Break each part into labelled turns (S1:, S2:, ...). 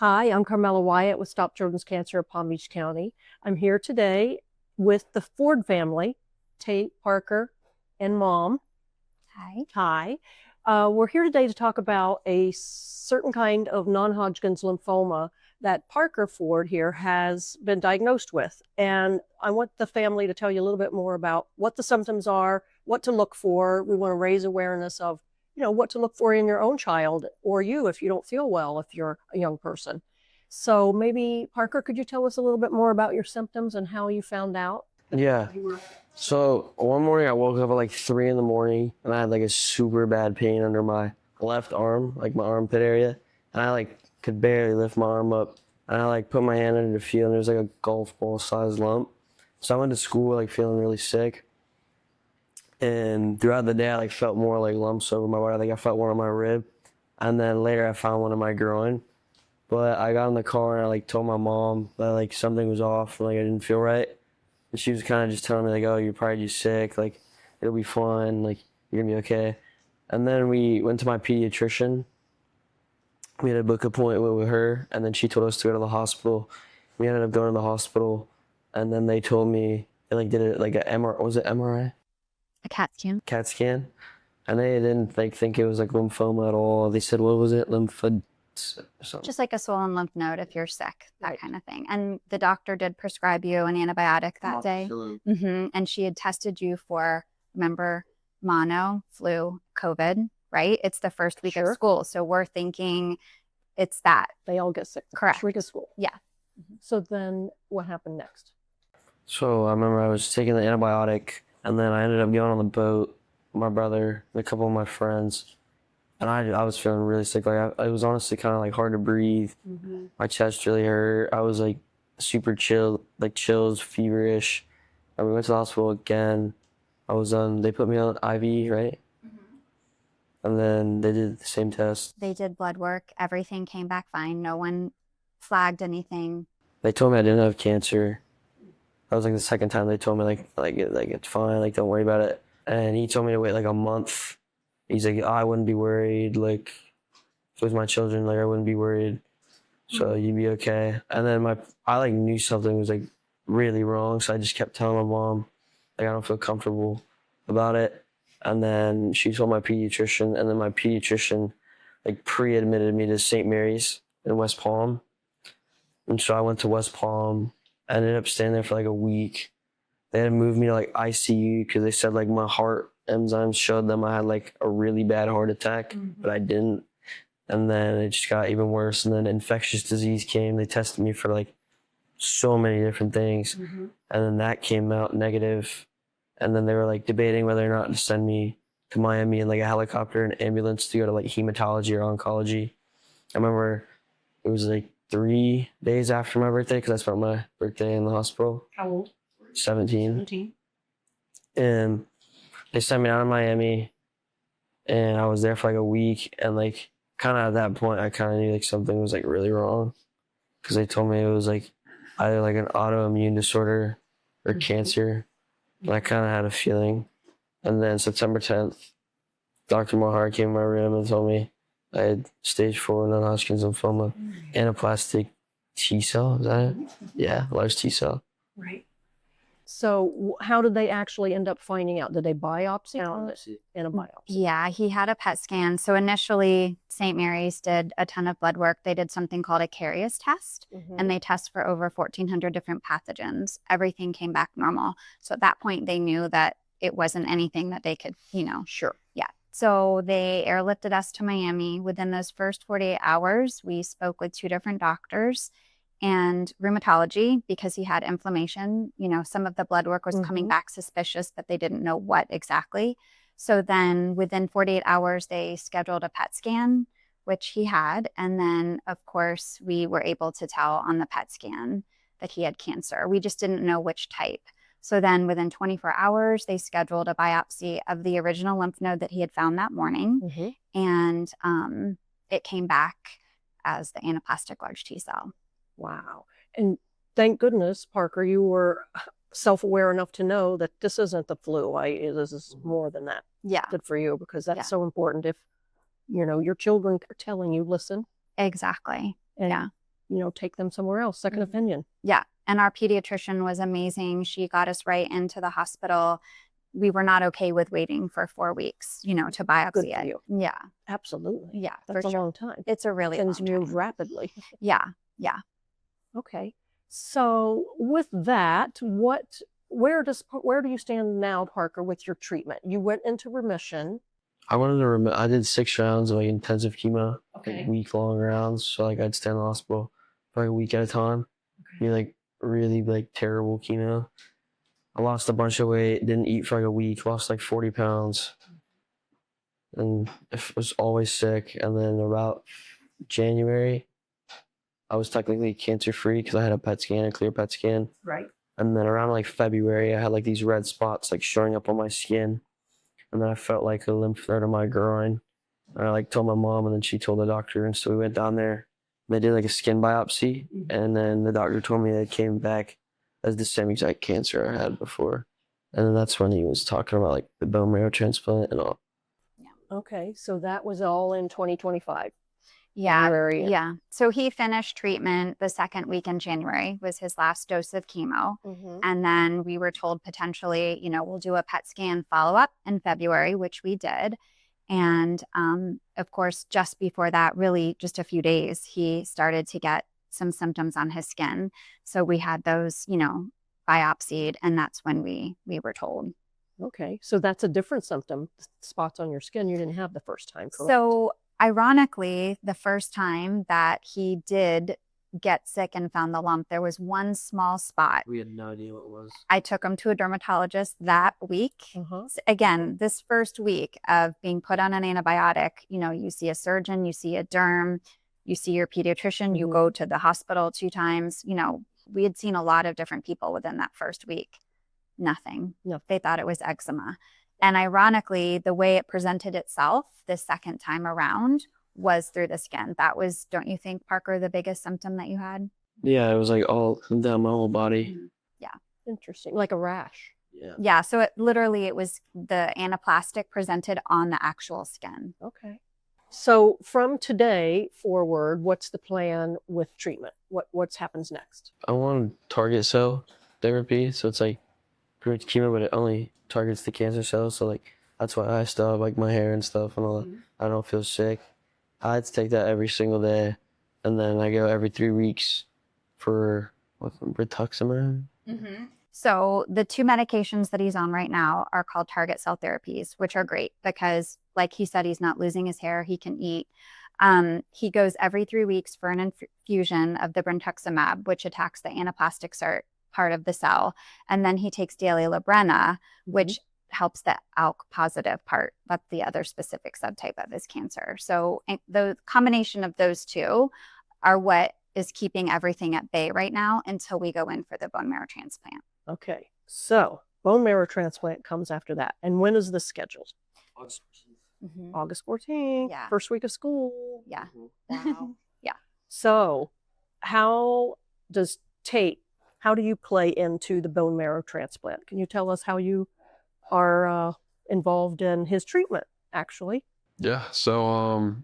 S1: Hi, I'm Carmela Wyatt with Stop Children's Cancer of Palm Beach County. I'm here today with the Ford family, Tate, Parker, and Mom.
S2: Hi.
S1: Hi. We're here today to talk about a certain kind of non-Hodgkin's lymphoma that Parker Ford here has been diagnosed with. And I want the family to tell you a little bit more about what the symptoms are, what to look for. We want to raise awareness of what to look for in your own child or you if you don't feel well, if you're a young person. So maybe, Parker, could you tell us a little bit more about your symptoms and how you found out?
S3: Yeah. So one morning I woke up at like 3 in the morning and I had like a super bad pain under my left arm, like my armpit area. And I like could barely lift my arm up. And I like put my hand under the feel and there was like a golf ball sized lump. So I went to school like feeling really sick. And throughout the day I like felt more like lumps over my body. I think I felt one on my rib. And then later I found one in my groin. But I got in the car and I like told my mom that like something was off and like I didn't feel right. And she was kind of just telling me like, oh, you're probably just sick, like it'll be fine, like you're gonna be okay. And then we went to my pediatrician. We had a book appointment with her, and then she told us to go to the hospital. We ended up going to the hospital, and then they told me they like did it like a MRI. Was it MRI?
S2: A CAT scan.
S3: CAT scan. And they didn't like think it was like lymphoma at all. They said, what was it? Something.
S2: Just like a swollen lymph node if you're sick, that
S1: Right.
S2: kind of thing. And the doctor did prescribe you an antibiotic that day. And she had tested you for, remember, mono, flu, COVID, right? It's the first week of
S1: Sure.
S2: school. So we're thinking it's that.
S1: They all get sick the
S2: Correct.
S1: first week of school.
S2: Yeah.
S1: So then what happened next?
S3: So I remember I was taking the antibiotic, and then I ended up going on the boat with my brother and a couple of my friends. And I was feeling really sick. Like it was honestly kind of like hard to breathe. My chest really hurt. I was like super chill, like chills, feverish. And we went to the hospital again. They put me on IV, right? And then they did the same test.
S2: They did blood work. Everything came back fine. No one flagged anything.
S3: They told me I didn't have cancer. That was like the second time they told me like it's fine, like don't worry about it. And he told me to wait like a month. He's like, I wouldn't be worried. Like, if it was my children, like I wouldn't be worried. So you'd be okay. And then I like knew something was like really wrong. So I just kept telling my mom, like I don't feel comfortable about it. And then she told my pediatrician, and then my pediatrician like pre-admitted me to St. Mary's in West Palm. And so I went to West Palm. I ended up staying there for like a week. They had to move me to like ICU because they said like my heart enzymes showed them I had like a really bad heart attack, but I didn't. And then it just got even worse. And then infectious disease came. They tested me for like so many different things. And then that came out negative. And then they were like debating whether or not to send me to Miami in like a helicopter and ambulance to go to like hematology or oncology. I remember it was like 3 days after my birthday because I spent my birthday in the hospital.
S1: How old?
S3: 17.
S1: 17.
S3: And they sent me out of Miami, and I was there for like a week. And like kind of at that point, I kind of knew like something was like really wrong because they told me it was like either like an autoimmune disorder or cancer. And I kind of had a feeling. And then September 10th, Dr. Mahar came in my room and told me I had stage 4 non-Hodgkin's lymphoma, anaplastic T cell. Is that it? Yeah, large T cell.
S1: Right. So how did they actually end up finding out? Did they biopsy in a biopsy?
S2: Yeah, he had a PET scan. So initially, St. Mary's did a ton of blood work. They did something called a Carius test, and they test for over 1,400 different pathogens. Everything came back normal. So at that point, they knew that it wasn't anything that they could,
S1: Sure.
S2: Yeah. So they airlifted us to Miami. Within those first 48 hours, we spoke with 2 different doctors and rheumatology because he had inflammation. Some of the blood work was coming back suspicious, but they didn't know what exactly. So then within 48 hours, they scheduled a PET scan, which he had. And then, of course, we were able to tell on the PET scan that he had cancer. We just didn't know which type. So then within 24 hours, they scheduled a biopsy of the original lymph node that he had found that morning. And it came back as the anaplastic large T cell.
S1: Wow. And thank goodness, Parker, you were self-aware enough to know that this isn't the flu. This is more than that.
S2: Yeah.
S1: Good for you, because that's so important. If, your children are telling you, listen.
S2: Exactly.
S1: And take them somewhere else, second opinion.
S2: Yeah. And our pediatrician was amazing. She got us right into the hospital. We were not okay with waiting for 4 weeks, to
S1: Good
S2: biopsy
S1: for
S2: it.
S1: you.
S2: Yeah.
S1: Absolutely.
S2: Yeah.
S1: That's
S2: for
S1: a
S2: sure.
S1: long time.
S2: It's a really
S1: Things
S2: long
S1: move
S2: time.
S1: rapidly.
S2: Yeah. Yeah.
S1: Okay. So with that, where do you stand now, Parker, with your treatment? You went into remission.
S3: I did 6 rounds of like intensive chemo,
S1: Okay.
S3: like week-long rounds. So like I'd stay in the hospital for like a week at a time. Be like really like terrible chemo. I lost a bunch of weight, didn't eat for like a week, lost like 40 pounds, and was always sick. And then about January, I was technically cancer-free because I had a PET scan, a clear PET scan.
S1: Right.
S3: And then around like February, I had like these red spots like showing up on my skin. And then I felt like a lymph node in my groin. And I like told my mom, and then she told the doctor. And so we went down there. They did like a skin biopsy. And then the doctor told me that it came back as the same exact cancer I had before. And then that's when he was talking about like the bone marrow transplant and all.
S1: Okay. So that was all in 2025.
S2: Yeah.
S1: January.
S2: Yeah. So he finished treatment the second week in January was his last dose of chemo. And then we were told potentially, we'll do a PET scan follow-up in February, which we did. And of course, just before that, really just a few days, he started to get some symptoms on his skin. So we had those, biopsied, and that's when we were told.
S1: Okay. So that's a different symptom, spots on your skin you didn't have the first time, correct?
S2: So ironically, the first time that he did get sick and found the lump, there was one small spot.
S3: We had no idea what it was.
S2: I took him to a dermatologist that week. Again, this first week of being put on an antibiotic, you see a surgeon, you see a derm, you see your pediatrician, you go to the hospital 2 times. We had seen a lot of different people within that first week. Nothing.
S1: No.
S2: They thought it was eczema. And ironically, the way it presented itself the second time around was through the skin. That was, don't you think, Parker, the biggest symptom that you had?
S3: Yeah, it was like all down my whole body.
S2: Yeah.
S1: Interesting. Like a rash.
S3: Yeah.
S2: Yeah. So it was the anaplastic presented on the actual skin.
S1: Okay. So from today forward, what's the plan with treatment? What happens next?
S3: I want target cell therapy. So it's like pretty much chemo, but it only targets the cancer cells. So like that's why I still have like my hair and stuff and all that. I don't feel sick. I had to take that every single day. And then I go every 3 weeks for rituximab.
S2: So the 2 medications that he's on right now are called target cell therapies, which are great because, like he said, he's not losing his hair. He can eat. He goes every 3 weeks for an infusion of the brentuximab, which attacks the anaplastic part of the cell. And then he takes daily Lorbrena, which helps the ALK positive part. That's the other specific subtype of his cancer. So the combination of those 2 are what is keeping everything at bay right now until we go in for the bone marrow transplant.
S1: Okay. So bone marrow transplant comes after that. And when is this scheduled? August 14th.
S2: Yeah.
S1: First week of school.
S2: Yeah.
S1: Wow.
S2: Yeah.
S1: So how do you play into the bone marrow transplant? Can you tell us how you are involved in his treatment, actually?
S4: Yeah. So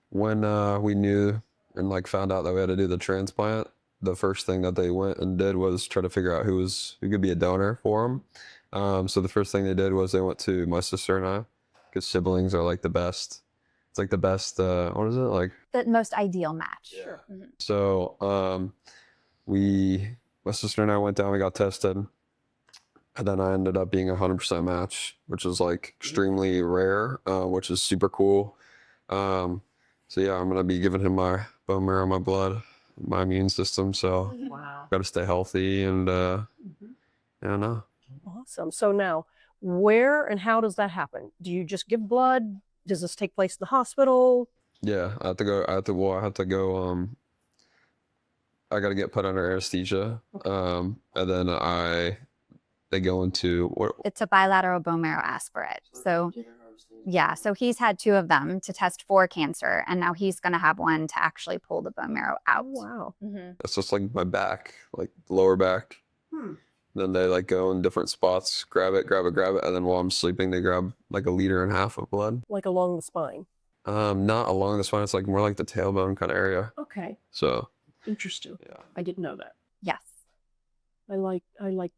S4: when we knew and like found out that we had to do the transplant, the first thing that they went and did was try to figure out who could be a donor for him. So the first thing they did was they went to my sister and I, because siblings are like the best. It's like the best. What is it like?
S2: The most ideal match.
S4: Yeah. So my sister and I went down. We got tested, and then I ended up being 100% match, which is like extremely rare, which is super cool. So yeah, I'm gonna be giving him my bone marrow, my blood, my immune system. So
S1: Wow.
S4: got to stay healthy and yeah, no.
S1: Awesome. So now, where and how does that happen? Do you just give blood? Does this take place in the hospital?
S4: Yeah, I have to go. I got to get put under anesthesia, and then they go into what?
S2: It's a bilateral bone marrow aspirate. So yeah, so he's had 2 of them to test for cancer, and now he's going to have one to actually pull the bone marrow out.
S1: Wow.
S4: It's just like my back, like lower back. Then they like go in different spots, grab it, and then while I'm sleeping, they grab like 1.5 liters of blood.
S1: Like along the spine.
S4: Not along the spine. It's like more like the tailbone kind of area.
S1: Okay.
S4: So
S1: Interesting.
S4: Yeah.
S1: I didn't know that.
S2: Yes.
S1: I like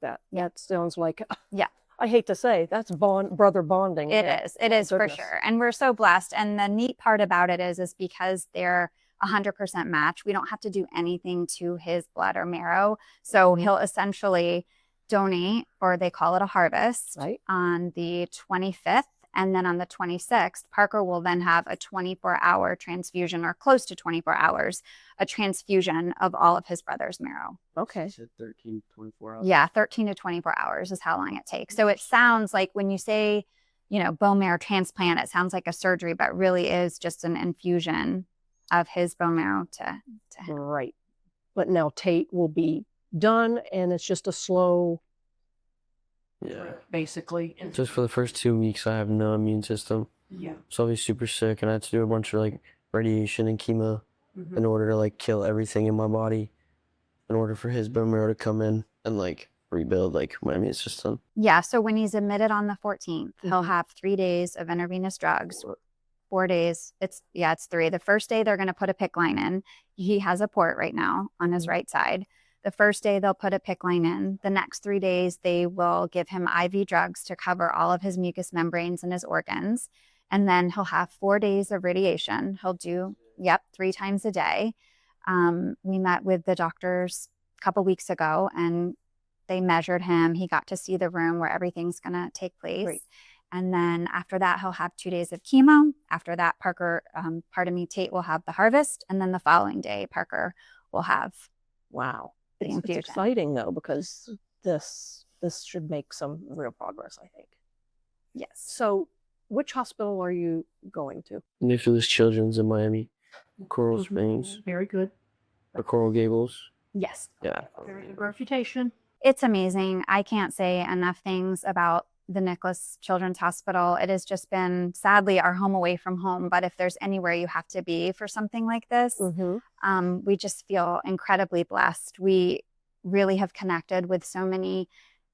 S1: that.
S2: Yeah.
S1: That sounds like,
S2: Yeah.
S1: I hate to say, that's brother bonding.
S2: It
S1: Yeah.
S2: is. It
S1: Oh,
S2: is for
S1: goodness.
S2: sure. And we're so blessed. And the neat part about it is because they're 100% match, we don't have to do anything to his blood or marrow. So he'll essentially donate, or they call it a harvest,
S1: Right.
S2: on the 25th. And then on the 26th, Parker will then have a 24-hour transfusion, or close to 24 hours, a transfusion of all of his brother's marrow.
S1: Okay.
S3: You said 13, 24 hours.
S2: Yeah, 13 to 24 hours is how long it takes. So it sounds like when you say, bone marrow transplant, it sounds like a surgery, but really is just an infusion of his bone marrow to him.
S1: Right. But now Tate will be done, and it's just a slow,
S3: Yeah.
S1: basically.
S3: Just for the first 2 weeks, I have no immune system.
S1: Yeah.
S3: So I'll be super sick, and I had to do a bunch of like radiation and chemo in order to like kill everything in my body, in order for his bone marrow to come in and like rebuild like my immune system.
S2: Yeah, so when he's admitted on the 14th, he'll
S1: Mhm.
S2: have 3 days of intravenous drugs. 4 days. It's 3. The first day they're going to put a PICC line in. He has a port right now on his right side. The first day they'll put a PICC line in. The next 3 days they will give him IV drugs to cover all of his mucous membranes and his organs. And then he'll have 4 days of radiation. He'll do, 3 times a day. We met with the doctors a couple weeks ago, and they measured him. He got to see the room where everything's going to take place.
S1: Great.
S2: And then after that, he'll have 2 days of chemo. After that, Tate will have the harvest. And then the following day, Parker will have.
S1: Wow.
S2: The
S1: It's
S2: infusion.
S1: exciting, though, because this should make some real progress, I think.
S2: Yes.
S1: So which hospital are you going to?
S3: Nucleus Children's in Miami, Coral Springs,
S1: Very good.
S3: or Coral Gables.
S2: Yes.
S3: Yeah.
S1: Very good reputation.
S2: It's amazing. I can't say enough things about the Nicholas Children's Hospital. It has just been, sadly, our home away from home. But if there's anywhere you have to be for something like this, we just feel incredibly blessed. We really have connected with so many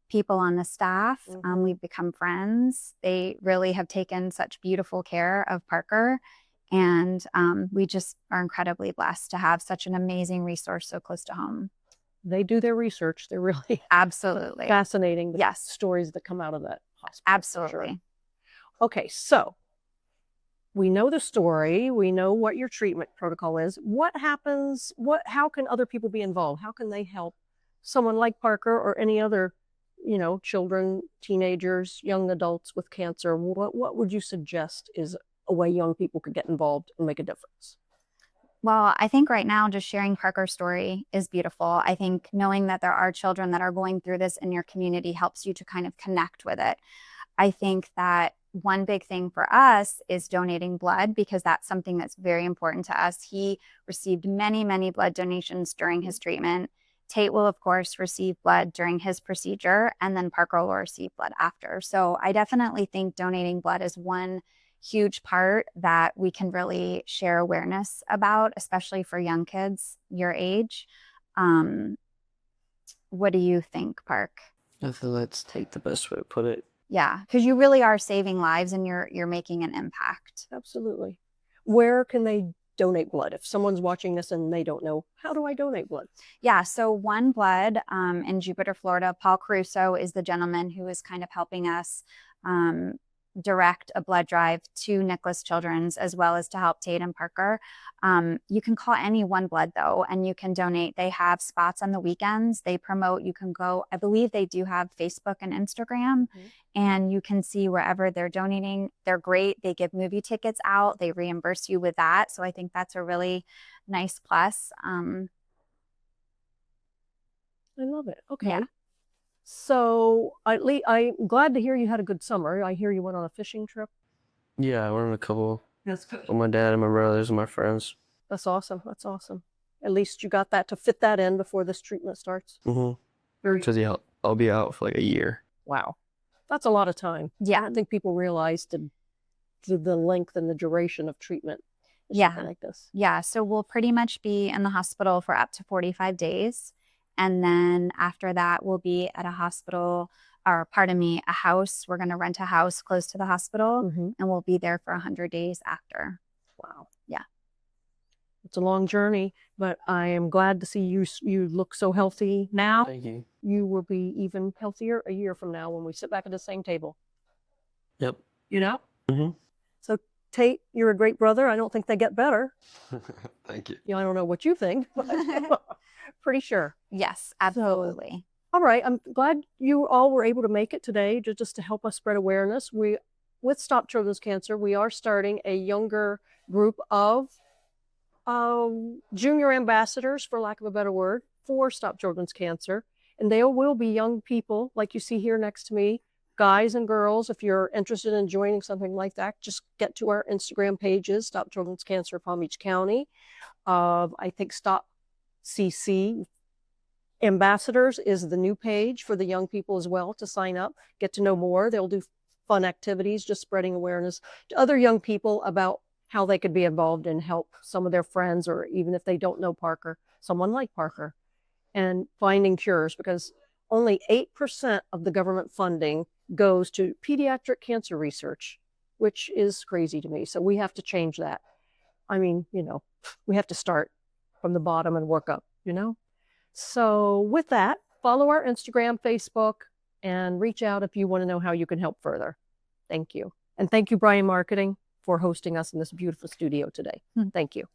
S2: people on the staff. We've become friends. They really have taken such beautiful care of Parker. And we just are incredibly blessed to have such an amazing resource so close to home.
S1: They do their research. They're really
S2: Absolutely.
S1: fascinating. The
S2: Yes.
S1: stories that come out of that hospital.
S2: Absolutely.
S1: Sure. Okay, so we know the story. We know what your treatment protocol is. What happens? How can other people be involved? How can they help someone like Parker or any other, children, teenagers, young adults with cancer? What would you suggest is a way young people could get involved and make a difference?
S2: Well, I think right now just sharing Parker's story is beautiful. I think knowing that there are children that are going through this in your community helps you to kind of connect with it. I think that one big thing for us is donating blood, because that's something that's very important to us. He received many, many blood donations during his treatment. Tate will, of course, receive blood during his procedure, and then Parker will receive blood after. So I definitely think donating blood is one huge part that we can really share awareness about, especially for young kids your age. What do you think, Park?
S3: I think that's the best way to put it.
S2: Yeah, because you really are saving lives and you're making an impact.
S1: Absolutely. Where can they donate blood? If someone's watching this and they don't know, how do I donate blood?
S2: Yeah, so One Blood in Jupiter, Florida, Paul Caruso is the gentleman who is kind of helping us direct a blood drive to Nicholas Children's, as well as to help Tate and Parker. You can call any One Blood, though, and you can donate. They have spots on the weekends. They promote. You can go, I believe they do have Facebook and Instagram, and you can see wherever they're donating. They're great. They give movie tickets out. They reimburse you with that. So I think that's a really nice plus.
S1: I love it. Okay.
S2: Yeah.
S1: So I'm glad to hear you had a good summer. I hear you went on a fishing trip.
S3: Yeah, I went on a couple
S1: That's good.
S3: with my dad and my brothers and my friends.
S1: That's awesome. That's awesome. At least you got that to fit that in before this treatment starts. Very
S3: Because I'll be out for like a year.
S1: Wow. That's a lot of time. I
S2: Yeah.
S1: don't think people realize the length and the duration of treatment.
S2: Yeah.
S1: Something like this.
S2: Yeah. So we'll pretty much be in the hospital for up to 45 days. And then after that, we'll be at a hospital, or a house. We're going to rent a house close to the hospital, and we'll be there for 100 days after.
S1: Wow.
S2: Yeah.
S1: It's a long journey, but I am glad to see you look so healthy now.
S3: Thank you.
S1: You will be even healthier a year from now when we sit back at the same table.
S3: Yep.
S1: You know?
S3: Mm-hmm.
S1: So, Tate, you're a great brother. I don't think they get better.
S4: Thank you.
S1: I don't know what you think, but pretty sure.
S2: Yes, absolutely.
S1: All right. I'm glad you all were able to make it today just to help us spread awareness. With Stop Children's Cancer, we are starting a younger group of junior ambassadors, for lack of a better word, for Stop Children's Cancer. And they will be young people like you see here next to me, guys and girls. If you're interested in joining something like that, just get to our Instagram pages, Stop Children's Cancer Palm Beach County. I think Stop CC Ambassadors is the new page for the young people as well to sign up, get to know more. They'll do fun activities, just spreading awareness to other young people about how they could be involved and help some of their friends, or even if they don't know Parker, someone like Parker, and finding cures, because only 8% of the government funding goes to pediatric cancer research, which is crazy to me. So we have to change that. I mean, we have to start from the bottom and work up, So with that, follow our Instagram, Facebook, and reach out if you want to know how you can help further. Thank you. And thank you, Brian Marketing, for hosting us in this beautiful studio today. Thank you.